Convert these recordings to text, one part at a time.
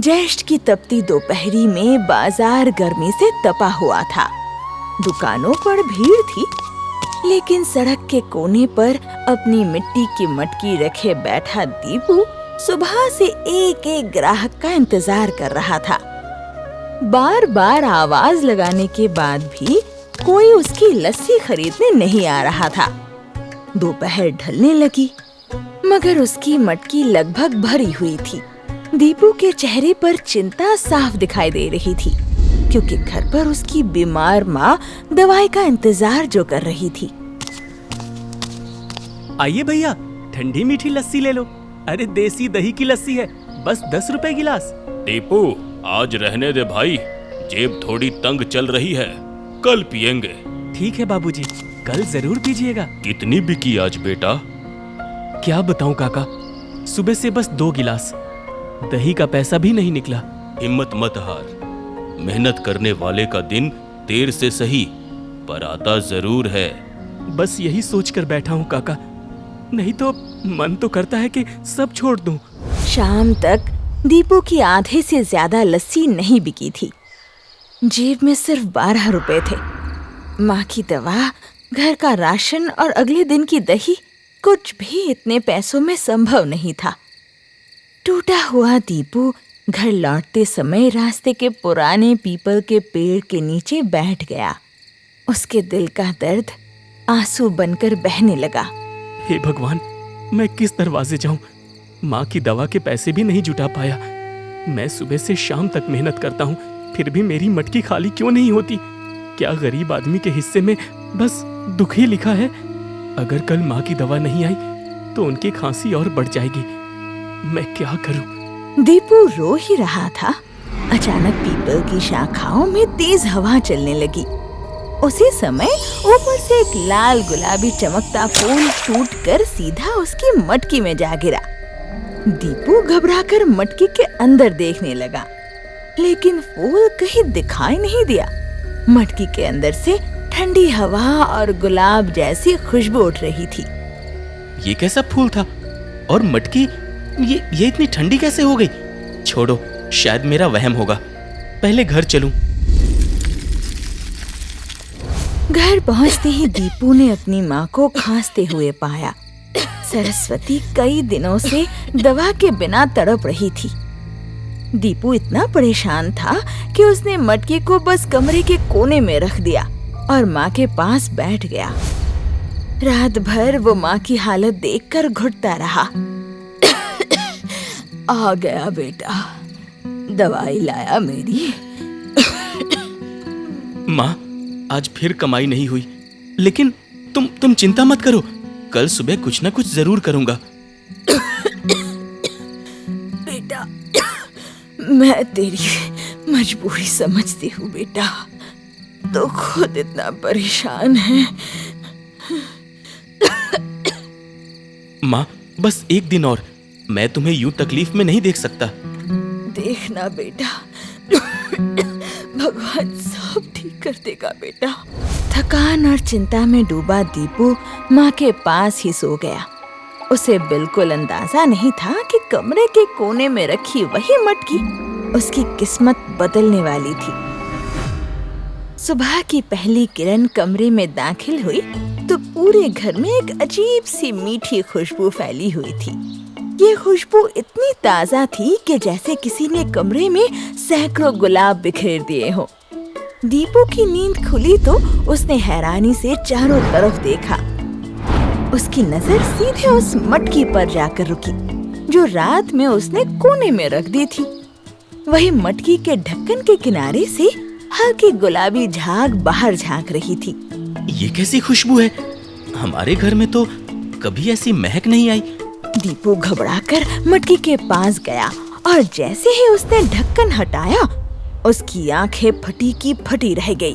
ज्येष्ठ की तपती दोपहरी में बाजार गर्मी से तपा हुआ था। दुकानों पर भीड़ थी, लेकिन सड़क के कोने पर अपनी मिट्टी की मटकी रखे बैठा दीपू सुबह से एक एक ग्राहक का इंतजार कर रहा था। बार बार आवाज लगाने के बाद भी कोई उसकी लस्सी खरीदने नहीं आ रहा था। दोपहर ढलने लगी, मगर उसकी मटकी लगभग भरी हुई थी। दीपू के चेहरे पर चिंता साफ दिखाई दे रही थी, क्योंकि घर पर उसकी बीमार माँ दवाई का इंतजार जो कर रही थी। आइए भैया, ठंडी मीठी लस्सी ले लो। अरे देसी दही की लस्सी है, बस 10 रुपए गिलास। दीपू, आज रहने दे भाई, जेब थोड़ी तंग चल रही है, कल पिएंगे। ठीक है बाबूजी, कल जरूर पीजिएगा। कितनी बिकी आज बेटा? क्या बताऊं काका, सुबह से बस 2 गिलास, दही का पैसा भी नहीं निकला। हिम्मत मत हार, मेहनत करने वाले का दिन देर से सही पर आता जरूर है। बस यही सोचकर बैठा हूँ काका, नहीं तो मन तो करता है कि सब छोड़ दूं। शाम तक दीपू की आधे से ज्यादा लस्सी नहीं बिकी थी। जेब में सिर्फ 12 रुपए थे। माँ की दवा, घर का राशन और अगले दिन की दही, कुछ भी इतने पैसों में संभव नहीं था। टूटा हुआ दीपू घर लौटते समय रास्ते के पुराने पीपल के पेड़ के नीचे बैठ गया। उसके दिल का दर्द आंसू बनकर बहने लगा। हे भगवान, मैं किस दरवाजे जाऊं? माँ की दवा के पैसे भी नहीं जुटा पाया। मैं सुबह से शाम तक मेहनत करता हूँ, फिर भी मेरी मटकी खाली क्यों नहीं होती? क्या गरीब आदमी के हिस्से में बस दुख ही लिखा है? अगर कल माँ की दवा नहीं आई तो उनकी खांसी और बढ़ जाएगी। मैं क्या करूं? दीपू रो ही रहा था, अचानक पीपल की शाखाओं में तेज हवा चलने लगी। उसी समय ऊपर से एक लाल गुलाबी चमकता फूल टूटकर सीधा उसकी मटकी में जा गिरा। दीपू घबराकर मटकी के अंदर देखने लगा, लेकिन फूल कहीं दिखाई नहीं दिया। मटकी के अंदर से ठंडी हवा और गुलाब जैसी खुशबू उठ रही थी। ये कैसा फूल था? और मटकी ये इतनी ठंडी कैसे हो गई? छोड़ो, शायद मेरा वहम होगा। पहले घर चलूं। घर पहुंचते ही दीपू ने अपनी माँ को खांसते हुए पाया। सरस्वती कई दिनों से दवा के बिना तड़प रही थी। दीपू इतना परेशान था कि उसने मटकी को बस कमरे के कोने में रख दिया और माँ के पास बैठ गया। रात भर वो माँ की हालत देखकर घुटता रहा। आ गया बेटा, दवाई लाया मेरी। माँ, आज फिर कमाई नहीं हुई, लेकिन तुम चिंता मत करो, कल सुबह कुछ ना कुछ जरूर करूंगा। बेटा, मैं तेरी मजबूरी समझती हूँ बेटा, तो खुद इतना परेशान है। माँ, बस एक दिन और, मैं तुम्हें यूं तकलीफ में नहीं देख सकता। देखना बेटा, भगवान सब ठीक कर देगा बेटा। थकान और चिंता में डूबा दीपू माँ के पास ही सो गया। उसे बिल्कुल अंदाजा नहीं था कि कमरे के कोने में रखी वही मटकी उसकी किस्मत बदलने वाली थी। सुबह की पहली किरण कमरे में दाखिल हुई तो पूरे घर में एक अजीब सी मीठी खुशबू फैली हुई थी। ये खुशबू इतनी ताजा थी कि जैसे किसी ने कमरे में सैकड़ों गुलाब बिखेर दिए हो। दीपू की नींद खुली तो उसने हैरानी से चारों तरफ देखा। उसकी नजर सीधे उस मटकी पर जाकर रुकी जो रात में उसने कोने में रख दी थी। वही मटकी के ढक्कन के किनारे से हल्की गुलाबी झाग बाहर झांक रही थी। ये कैसी खुशबू है? हमारे घर में तो कभी ऐसी महक नहीं आई। दीपू घबराकर मटकी के पास गया और जैसे ही उसने ढक्कन हटाया, उसकी आंखें फटी की फटी रह गई।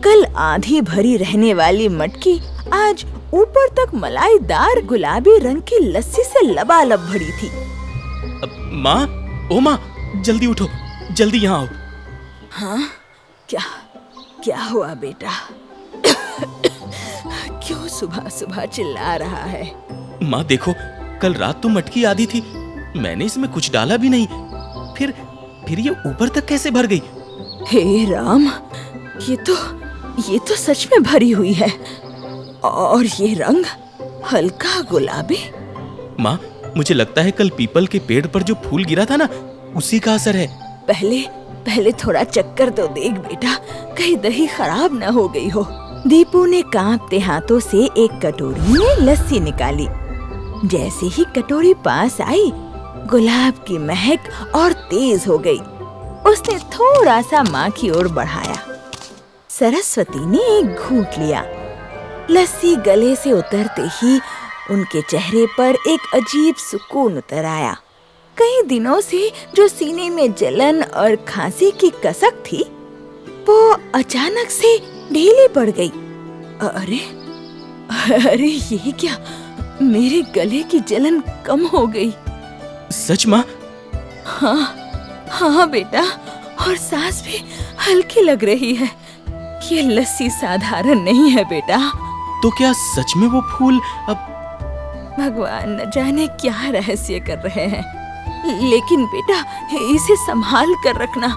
कल आधी भरी रहने वाली मटकी आज ऊपर तक मलाईदार गुलाबी रंग की लस्सी से लबालब भरी थी। माँ, ओ माँ, जल्दी उठो, जल्दी यहाँ आओ। हाँ, क्या हुआ बेटा? क्यों सुबह सुबह चिल्ला रहा है? माँ देखो, कल रात तो मटकी आधी थी, मैंने इसमें कुछ डाला भी नहीं, फिर ये ऊपर तक कैसे भर गई? हे राम, ये तो सच में भरी हुई है। और ये रंग हल्का गुलाबी। माँ, मुझे लगता है कल पीपल के पेड़ पर जो फूल गिरा था ना, उसी का असर है। पहले थोड़ा चक्कर तो देख बेटा, कहीं दही खराब न हो गई हो। दीपू ने कांपते हाथों से एक कटोरी में लस्सी निकाली। जैसे ही कटोरी पास आई, गुलाब की महक और तेज हो गई। उसने थोड़ा सा माँ की ओर बढ़ाया। सरस्वती ने एक घूंट लिया। लस्सी गले से उतरते ही उनके चेहरे पर एक अजीब सुकून उतर आया। कई दिनों से जो सीने में जलन और खांसी की कसक थी, वो अचानक से ढीली पड़ गई। अरे ये क्या, मेरे गले की जलन कम हो गई। सच माँ? हाँ बेटा, और सांस भी हल्की लग रही है। ये लस्सी साधारण नहीं है बेटा। तो क्या सच में वो फूल अब? भगवान न जाने क्या रहस्य कर रहे हैं, लेकिन बेटा इसे संभाल कर रखना।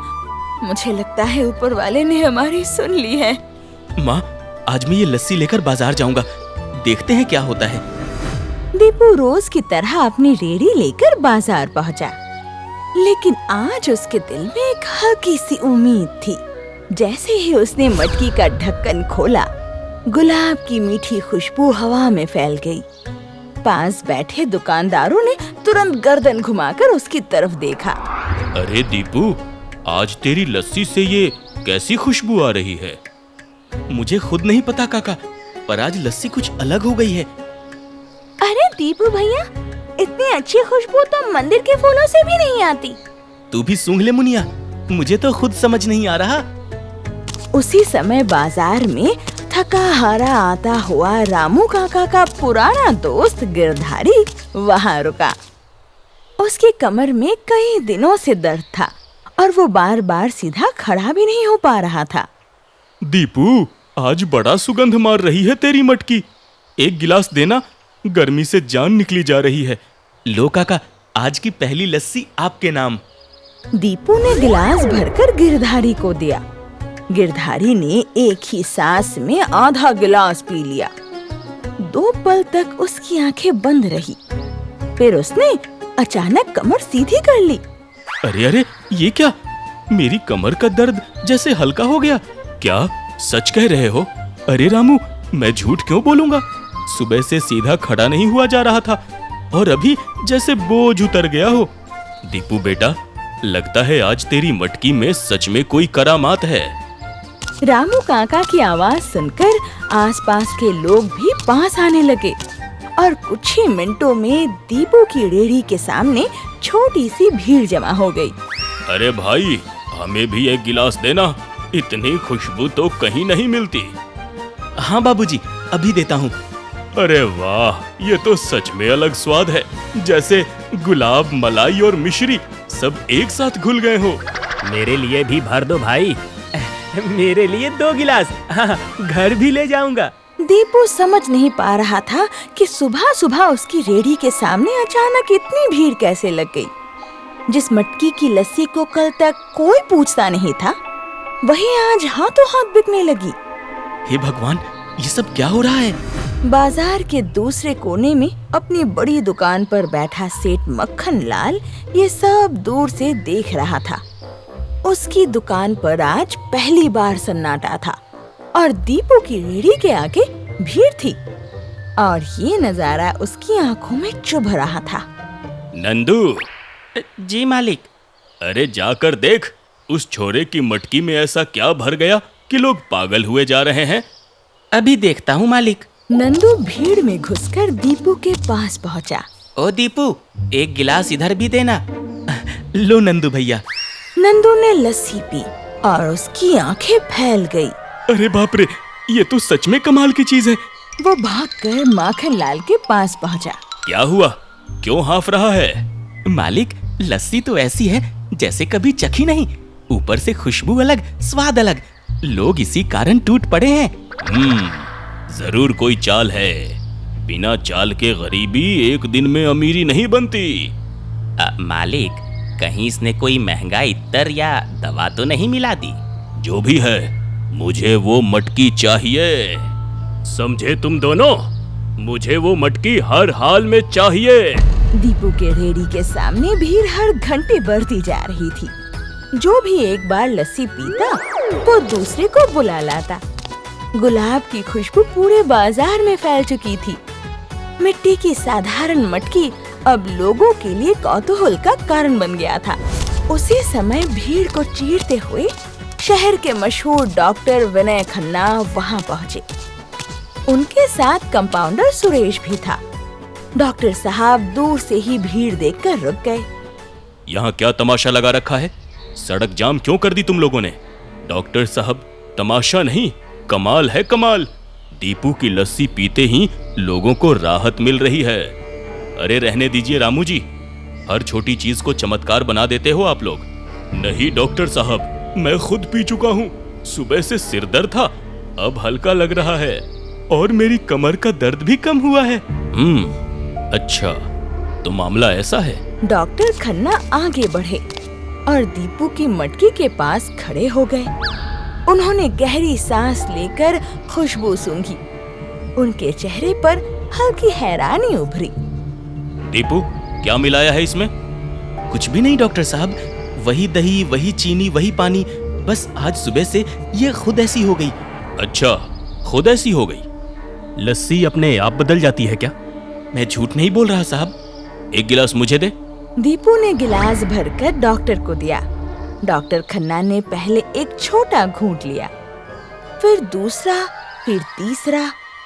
मुझे लगता है ऊपर वाले ने हमारी सुन ली है। माँ, आज मैं ये लस्सी लेकर बाजार जाऊंगा, देखते हैं क्या होता है। दीपू रोज की तरह अपनी रेड़ी लेकर बाजार पहुंचा, लेकिन आज उसके दिल में एक हल्की सी उम्मीद थी। जैसे ही उसने मटकी का ढक्कन खोला, गुलाब की मीठी खुशबू हवा में फैल गई। पास बैठे दुकानदारों ने तुरंत गर्दन घुमाकर उसकी तरफ देखा। अरे दीपू, आज तेरी लस्सी से ये कैसी खुशबू आ रही है? मुझे खुद नहीं पता काका, पर आज लस्सी कुछ अलग हो गई है। अरे दीपू भैया, इतनी अच्छी खुशबू तो मंदिर के फूलों से भी नहीं आती। तू भी सूंघ ले मुनिया, मुझे तो खुद समझ नहीं आ रहा। उसी समय बाजार में थका हारा आता हुआ रामू काका का पुराना दोस्त गिरधारी वहाँ रुका। उसकी कमर में कई दिनों से दर्द था और वो बार बार सीधा खड़ा भी नहीं हो पा रहा था। दीपू, आज बड़ा सुगंध मार रही है तेरी मटकी। एक गिलास देना, गर्मी से जान निकली जा रही है। लो काका, आज की पहली लस्सी आपके नाम। दीपू ने गिलास भरकर गिरधारी को दिया। गिरधारी ने एक ही सांस में आधा गिलास पी लिया। 2 पल तक उसकी आंखें बंद रही, फिर उसने अचानक कमर सीधी कर ली। अरे ये क्या, मेरी कमर का दर्द जैसे हल्का हो गया। क्या सच कह रहे हो? अरे रामू, मैं झूठ क्यों बोलूंगा? सुबह से सीधा खड़ा नहीं हुआ जा रहा था और अभी जैसे बोझ उतर गया हो। दीपू बेटा, लगता है आज तेरी मटकी में सच में कोई करामात है। रामू काका की आवाज सुनकर आसपास के लोग भी पास आने लगे और कुछ ही मिनटों में दीपू की रेहड़ी के सामने छोटी सी भीड़ जमा हो गई। अरे भाई, हमें भी एक गिलास देना, इतनी खुशबू तो कहीं नहीं मिलती। हाँ बाबूजी, अभी देता हूँ। अरे वाह, ये तो सच में अलग स्वाद है, जैसे गुलाब, मलाई और मिश्री सब एक साथ घुल गए हो। मेरे लिए भी भर दो भाई। मेरे लिए 2 गिलास, हाँ, घर भी ले जाऊंगा। दीपू समझ नहीं पा रहा था कि सुबह सुबह उसकी रेहड़ी के सामने अचानक इतनी भीड़ कैसे लग गई। जिस मटकी की लस्सी को कल तक कोई पूछता नहीं था, वही आज हाथों हाथ बिकने लगी। हे भगवान, ये सब क्या हो रहा है? बाजार के दूसरे कोने में अपनी बड़ी दुकान पर बैठा सेठ मक्खन लाल ये सब दूर से देख रहा था। उसकी दुकान पर आज पहली बार सन्नाटा था और दीपू की रेहड़ी के आगे भीड़ थी और ये नजारा उसकी आंखों में चुभ रहा था। नंदू। जी मालिक। अरे जाकर देख, उस छोरे की मटकी में ऐसा क्या भर गया कि लोग पागल हुए जा रहे हैं। अभी देखता हूँ मालिक। नंदू भीड़ में घुसकर दीपू के पास पहुँचा। ओ दीपू, एक गिलास इधर भी देना। लो नंदू भैया। नंदू ने लस्सी पी और उसकी आंखें फैल गई। अरे बाप रे, ये तो सच में कमाल की चीज है। वो भागकर माखन लाल के पास पहुंचा। क्या हुआ, क्यों हाफ रहा है? मालिक, लस्सी तो ऐसी है जैसे कभी चखी नहीं। ऊपर से खुशबू अलग, स्वाद अलग। लोग इसी कारण टूट पड़े हैं। जरूर कोई चाल है। बिना चाल के गरीबी एक दिन में अमीरी नहीं बनती। मालिक, कहीं इसने कोई महंगा इत्तर या दवा तो नहीं मिला दी? जो भी है, मुझे वो मटकी चाहिए। समझे तुम दोनों? मुझे वो मटकी हर हाल में चाहिए। दीपू के रेड़ी के सामने भीड़ हर घंटे बढ़ती जा रही थी। जो भी एक बार लस्सी पीता वो दूसरे को बुला लाता। गुलाब की खुशबू पूरे बाजार में फैल चुकी थी। मिट्टी की साधारण मटकी अब लोगों के लिए कौतूहल का कारण बन गया था। उसी समय भीड़ को चीरते हुए शहर के मशहूर डॉक्टर विनय खन्ना वहां पहुंचे। उनके साथ कंपाउंडर सुरेश भी था। डॉक्टर साहब दूर से ही भीड़ देखकर रुक गए। यहाँ क्या तमाशा लगा रखा है? सड़क जाम क्यों कर दी तुम लोगों ने? डॉक्टर साहब, तमाशा नहीं, कमाल है कमाल। दीपू की लस्सी पीते ही लोगों को राहत मिल रही है। अरे रहने दीजिए रामू जी, हर छोटी चीज को चमत्कार बना देते हो आप लोग। नहीं डॉक्टर साहब, मैं खुद पी चुका हूँ। सुबह से सिर दर्द था, अब हल्का लग रहा है और मेरी कमर का दर्द भी कम हुआ है। अच्छा, तो मामला ऐसा है। डॉक्टर खन्ना आगे बढ़े और दीपू की मटकी के पास खड़े हो गए। उन्होंने गहरी सांस लेकर खुशबू सूंघी। उनके चेहरे पर हल्की हैरानी उभरी। दीपू, क्या मिलाया है इसमें? कुछ भी नहीं डॉक्टर साहब, वही दही, वही चीनी, वही पानी। बस आज सुबह से ये खुद ऐसी हो गई। अच्छा, खुद ऐसी हो गई? लस्सी अपने आप बदल जाती है क्या? मैं झूठ नहीं बोल रहा साहब। एक गिलास मुझे दे। दीपू ने गिलास भरकर डॉक्टर को दिया। डॉक्टर खन्ना ने पहले एक छोटा घूंट लिया, फिर दूसरा, फिर तीसरा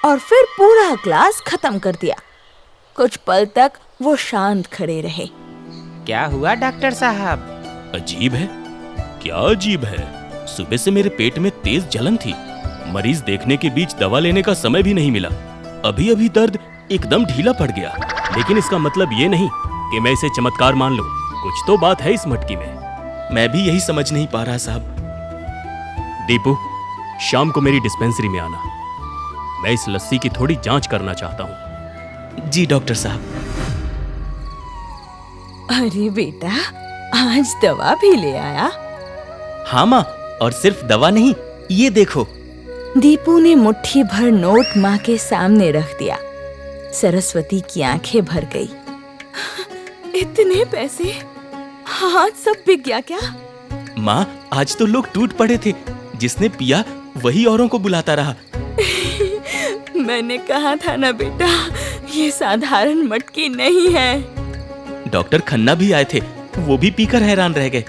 और फिर पूरा ग्लास खत्म कर दिया। कुछ पल तक वो शांत खड़े रहे। क्या हुआ डॉक्टर साहब? अजीब है। क्या अजीब है? सुबह से मेरे पेट में तेज जलन थी। मरीज देखने के बीच दवा लेने का समय भी नहीं मिला। अभी अभी दर्द एकदम ढीला पड़ गया। लेकिन इसका मतलब ये नहीं कि मैं इसे चमत्कार मान लूं। कुछ तो बात है इस मटकी में। मैं भी यही समझ नहीं पा रहा साहब। दीपू, शाम को मेरी डिस्पेंसरी में आना। मैं इस लस्सी की थोड़ी जांच करना चाहता हूँ। जी डॉक्टर साहब। अरे बेटा, आज दवा भी ले आया? हाँ माँ, और सिर्फ दवा नहीं, ये देखो। दीपू ने मुट्ठी भर नोट माँ के सामने रख दिया। सरस्वती की आंखें भर गई। इतने पैसे आज सब बिक गया क्या? माँ, आज तो लोग टूट पड़े थे। जिसने पिया वही औरों को बुलाता रहा। मैंने कहा था ना बेटा, ये साधारण मटकी नहीं है। डॉक्टर खन्ना भी आए थे, वो भी पीकर हैरान रह गए।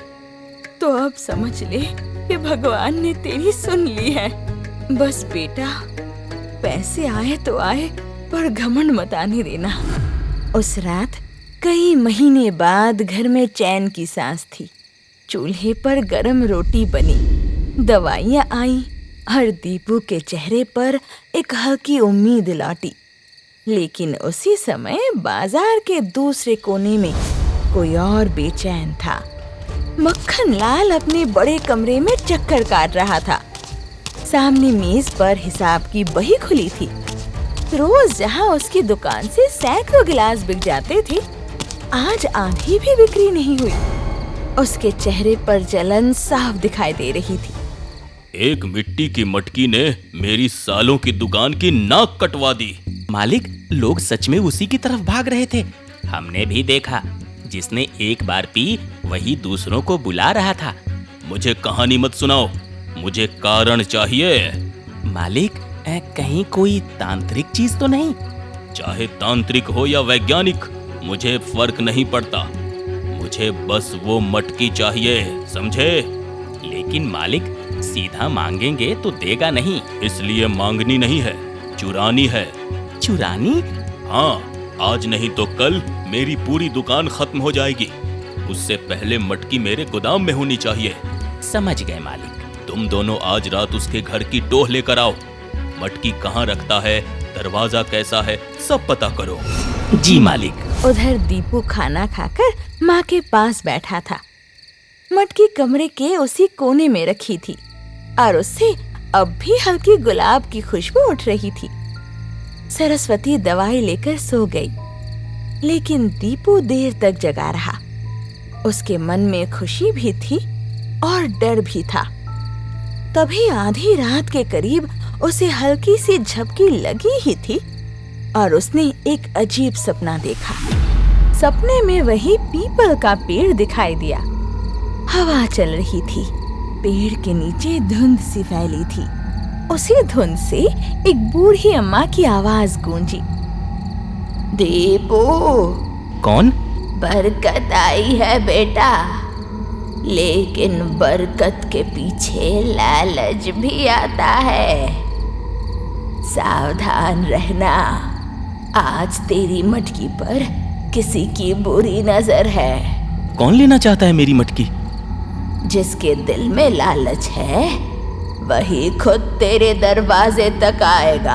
तो अब समझ ले कि भगवान ने तेरी सुन ली है। बस बेटा, पैसे आए तो आए, पर घमंड मत आने देना। उस रात कई महीने बाद घर में चैन की सांस थी। चूल्हे पर गरम रोटी बनी, दवाइयाँ आई और दीपू के चेहरे पर एक हल्की उम्मीद लौटी। लेकिन उसी समय बाजार के दूसरे कोने में कोई और बेचैन था। मक्खन लाल अपने बड़े कमरे में चक्कर काट रहा था। सामने मेज पर हिसाब की बही खुली थी। रोज जहाँ उसकी दुकान से सैकड़ों गिलास बिक जाते थे, आज आधी भी बिक्री नहीं हुई। उसके चेहरे पर जलन साफ दिखाई दे रही थी। एक मिट्टी की मटकी ने मेरी सालों की दुकान की नाक कटवा दी। मालिक, लोग सच में उसी की तरफ भाग रहे थे। हमने भी देखा। जिसने एक बार पी वही दूसरों को बुला रहा था। मुझे कहानी मत सुनाओ, मुझे कारण चाहिए। मालिक, कहीं कोई तांत्रिक चीज तो नहीं? चाहे तांत्रिक हो या वैज्ञानिक, मुझे फर्क नहीं पड़ता। मुझे बस वो मटकी चाहिए, समझे? लेकिन मालिक, सीधा मांगेंगे तो देगा नहीं। इसलिए मांगनी नहीं है, चुरानी है। चुरानी? हाँ, आज नहीं तो कल मेरी पूरी दुकान खत्म हो जाएगी। उससे पहले मटकी मेरे गोदाम में होनी चाहिए। समझ गए मालिक। तुम दोनों आज रात उसके घर की टोह लेकर आओ। मटकी कहाँ रखता है, दरवाजा कैसा है, सब पता करो। जी मालिक। उधर दीपू खाना खाकर माँ के पास बैठा था। मटकी कमरे के उसी कोने में रखी थी और उससे अब भी हल्की गुलाब की खुशबू उठ रही थी। सरस्वती दवाई लेकर सो गई, लेकिन दीपू देर तक जगा रहा। उसके मन में खुशी भी थी और डर भी था। तभी आधी रात के करीब उसे हल्की सी झपकी लगी ही थी और उसने एक अजीब सपना देखा। सपने में वही पीपल का पेड़ दिखाई दिया। हवा चल रही थी, पेड़ के नीचे धुंध सी फैली थी। उसी धुंध से एक बूढ़ी अम्मा की आवाज गूंजी, दीपू। कौन? बरकत आई है बेटा, लेकिन बरकत के पीछे लालच भी आता है। सावधान रहना, आज तेरी मटकी पर किसी की बुरी नजर है। कौन लेना चाहता है मेरी मटकी? जिसके दिल में लालच है वही खुद तेरे दरवाजे तक आएगा।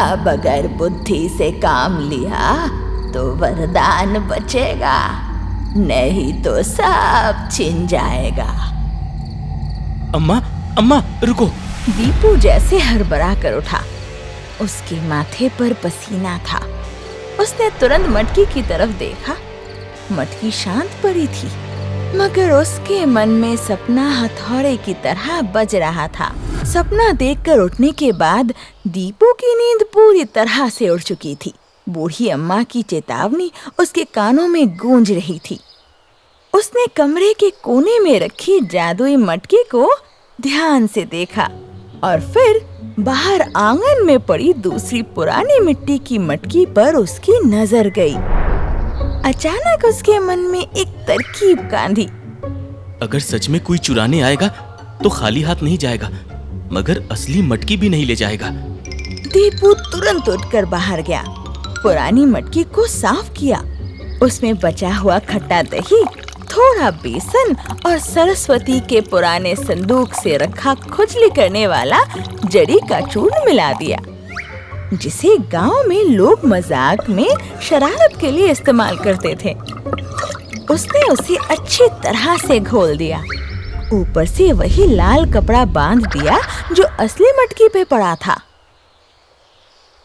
अब अगर बुद्धि से काम लिया तो वरदान बचेगा, नहीं तो सब छिन जाएगा। अम्मा, अम्मा रुको। दीपू जैसे हड़बड़ा कर उठा। उसके माथे पर पसीना था। उसने तुरंत मटकी की तरफ देखा। मटकी शांत पड़ी थी, मगर उसके मन में सपना हथौड़े की तरह बज रहा था। सपना देखकर उठने के बाद दीपू की नींद पूरी तरह से उड़ चुकी थी। बूढ़ी अम्मा की चेतावनी उसके कानों में गूंज रही थी। उसने कमरे के कोने में रखी जादुई मटकी को ध्यान से देखा और फिर बाहर आंगन में पड़ी दूसरी पुरानी मिट्टी की मटकी पर उसकी नजर गई। अचानक उसके मन में एक तरकीब कांधी। अगर सच में कोई चुराने आएगा तो खाली हाथ नहीं जाएगा, मगर असली मटकी भी नहीं ले जाएगा। दीपू तुरंत उठकर बाहर गया, पुरानी मटकी को साफ किया। उसमें बचा हुआ खट्टा दही, थोड़ा बेसन और सरस्वती के पुराने संदूक से रखा खुजली करने वाला जड़ी का चूर्ण मिला दिया, जिसे गांव में लोग मजाक में शरारत के लिए इस्तेमाल करते थे। उसने उसे अच्छी तरह से घोल दिया। ऊपर से वही लाल कपड़ा बांध दिया जो असली मटकी पे पड़ा था।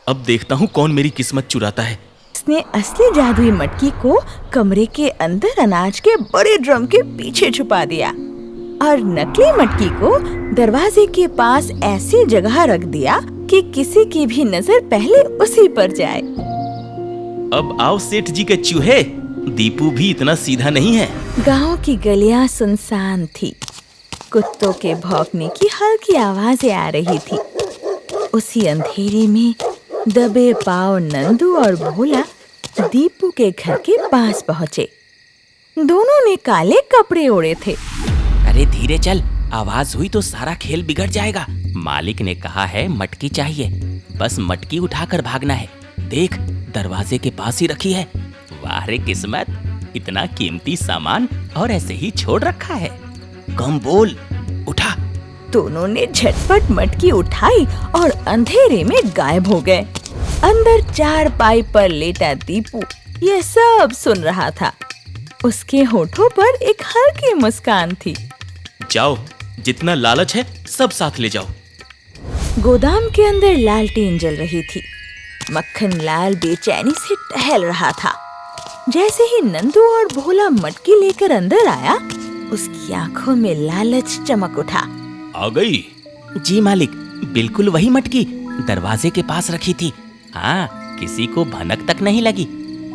अब देखता हूँ कौन मेरी किस्मत चुराता है। उसने असली जादुई मटकी को कमरे के अंदर अनाज के बड़े ड्रम के पीछे छुपा दिया और नकली मटकी को दरवाजे के पास ऐसी जगह रख दिया कि किसी की भी नजर पहले उसी पर जाए। अब आओ सेठ जी के चूहे, दीपू भी इतना सीधा नहीं है। गांव की गलियां सुनसान थी। कुत्तों के भौंकने की हल्की आवाजें आ रही थी। उसी अंधेरे में दबे पांव नंदू और भोला दीपू के घर के पास पहुंचे। दोनों ने काले कपड़े ओढ़े थे। अरे धीरे चल, आवाज हुई तो सारा खेल बिगड़ जाएगा। मालिक ने कहा है मटकी चाहिए, बस मटकी उठाकर भागना है। देख, दरवाजे के पास ही रखी है। वाह रे किस्मत, इतना कीमती सामान और ऐसे ही छोड़ रखा है। कम बोल, उठा। दोनों ने झटपट मटकी उठाई और अंधेरे में गायब हो गए। अंदर चारपाई पर लेटा दीपू ये सब सुन रहा था। उसके होठों पर एक हल्की मुस्कान थी। जाओ, जितना लालच है सब साथ ले जाओ। गोदाम के अंदर लालटेन जल रही थी। मक्खन लाल बेचैनी से टहल रहा था। जैसे ही नंदू और भोला मटकी लेकर अंदर आया, उसकी आंखों में लालच चमक उठा। आ गई? जी मालिक, बिल्कुल वही मटकी दरवाजे के पास रखी थी। हाँ, किसी को भनक तक नहीं लगी।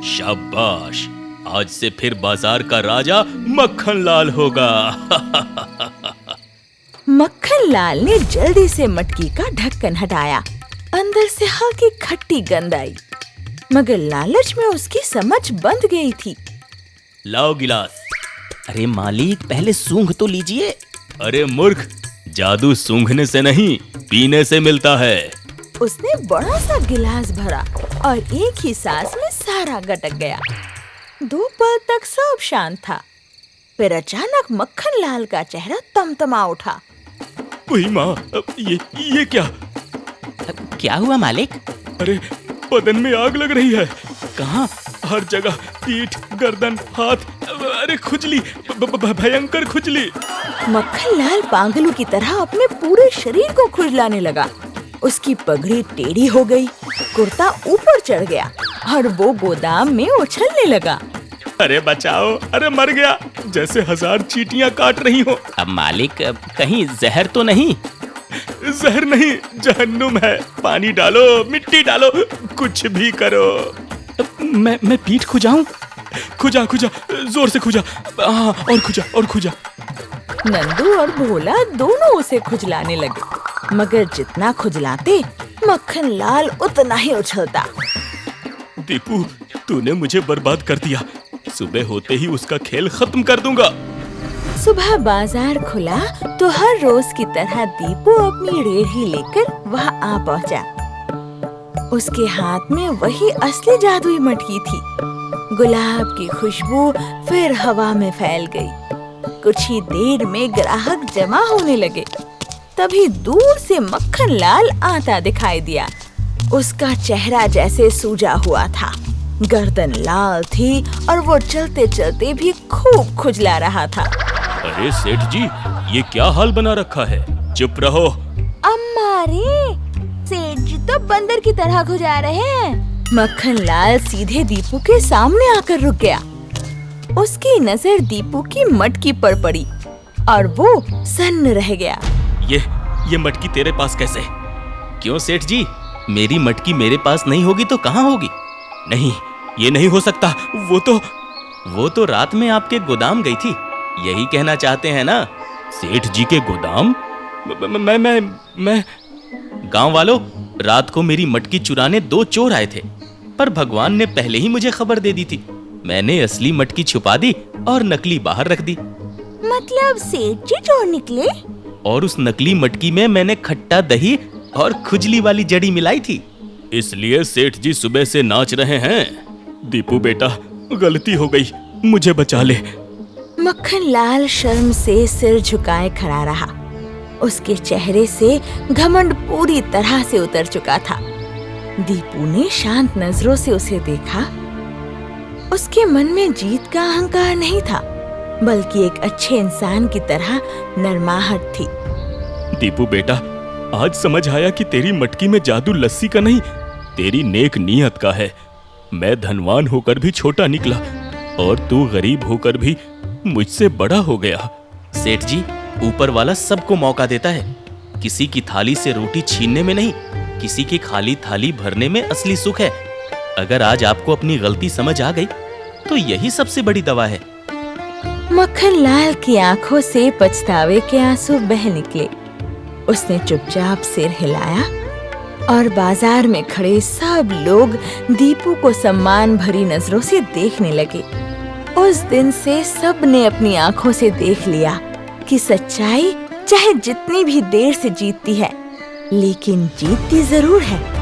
शाबाश, आज से फिर बाजार का राजा मक्खन लाल होगा। मक्खन लाल ने जल्दी से मटकी का ढक्कन हटाया। अंदर से हल्की खट्टी गंध आई, मगर लालच में उसकी समझ बंद गई थी। लाओ गिलास। अरे मालिक, पहले सूंघ तो लीजिए। अरे मूर्ख, जादू सूंघने से नहीं पीने से मिलता है। उसने बड़ा सा गिलास भरा और एक ही सांस में सारा गटक गया। 2 पल तक सब शांत था। फिर अचानक मक्खन लाल का चेहरा तमतमा उठा। वही माँ, ये क्या? क्या हुआ मालिक? अरे बदन में आग लग रही है। कहाँ? हर जगह, पीठ, गर्दन, हाथ। अरे खुजली, भयंकर खुजली। मक्खन लाल पागलों की तरह अपने पूरे शरीर को खुजलाने लगा। उसकी पगड़ी टेढ़ी हो गई, कुर्ता ऊपर चढ़ गया और वो गोदाम में उछलने लगा। अरे बचाओ, अरे मर गया, जैसे 1000 चींटियां काट रही हो। अब मालिक कहीं जहर तो नहीं? जहर नहीं, जहन्नुम है। पानी डालो, मिट्टी डालो, कुछ भी करो। मैं पीठ खुजाऊं? खुजा खुजा, जोर से खुजा। हाँ, और खुजा और खुजा। नंदू और भोला दोनों उसे खुजलाने लगे, मगर जितना खुजलाते मक्खन लाल उतना ही उछलता। दीपू, तूने मुझे बर्बाद कर दिया। सुबह होते ही उसका खेल खत्म कर दूंगा। सुबह बाजार खुला तो हर रोज की तरह दीपू अपनी रेढ़ी लेकर वहाँ आ पहुँचा। उसके हाथ में वही असली जादुई मटकी थी। गुलाब की खुशबू फिर हवा में फैल गई। कुछ ही देर में ग्राहक जमा होने लगे। तभी दूर से मक्खन लाल आता दिखाई दिया। उसका चेहरा जैसे सूजा हुआ था, गर्दन लाल थी और वो चलते चलते भी खूब खुजला रहा था। अरे सेठ जी, ये क्या हाल बना रखा है? चुप रहो। अम्मा रे, सेठ जी तो बंदर की तरह खुजा रहे हैं। मक्खन लाल सीधे दीपू के सामने आकर रुक गया। उसकी नजर दीपू की मटकी पर पड़ी और वो सन्न रह गया। ये मटकी तेरे पास कैसे? क्यों सेठ जी, मेरी मटकी मेरे पास नहीं होगी तो कहाँ होगी? नहीं, ये नहीं हो सकता। वो तो रात में आपके गोदाम गई थी, यही कहना चाहते हैं ना? सेठ जी के गोदाम? मैं गांव वालों, रात को मेरी मटकी चुराने 2 चोर आए थे, पर भगवान ने पहले ही मुझे खबर दे दी थी। मैंने असली मटकी छुपा दी और नकली बाहर रख दी। मतलब सेठ जी चोर निकले? और उस नकली मटकी में मैंने खट्टा दही और खुजली वाली जड़ी मिलाई थी। इसलिए सेठ जी सुबह से नाच रहे हैं। दीपू बेटा, गलती हो गई, मुझे बचा ले। मक्खन लाल शर्म से सिर झुकाए खड़ा रहा। उसके चेहरे से घमंड पूरी तरह से उतर चुका था। दीपू ने शांत नजरों से उसे देखा। उसके मन में जीत का अहंकार नहीं था, बल्कि एक अच्छे इंसान की तरह नरमाहट थी। दीपू बेटा, आज समझ आया कि तेरी मटकी में जादू लस्सी का नहीं, तेरी नेक नीयत का है। मैं धनवान होकर भी छोटा निकला और तू गरीब होकर भी मुझसे बड़ा हो गया। सेठ जी, ऊपर वाला सबको मौका देता है। किसी की थाली से रोटी छीनने में नहीं, किसी की खाली थाली भरने में असली सुख है। अगर आज आपको अपनी गलती समझ आ गई तो यही सबसे बड़ी दवा है। मक्खन लाल की आंखों से पछतावे के आंसू बह निकले। उसने चुपचाप सिर हिलाया और बाजार में खड़े सब लोग दीपू को सम्मान भरी नजरों से देखने लगे। उस दिन से सब ने अपनी आंखों से देख लिया कि सच्चाई चाहे जितनी भी देर से जीतती है, लेकिन जीतती जरूर है।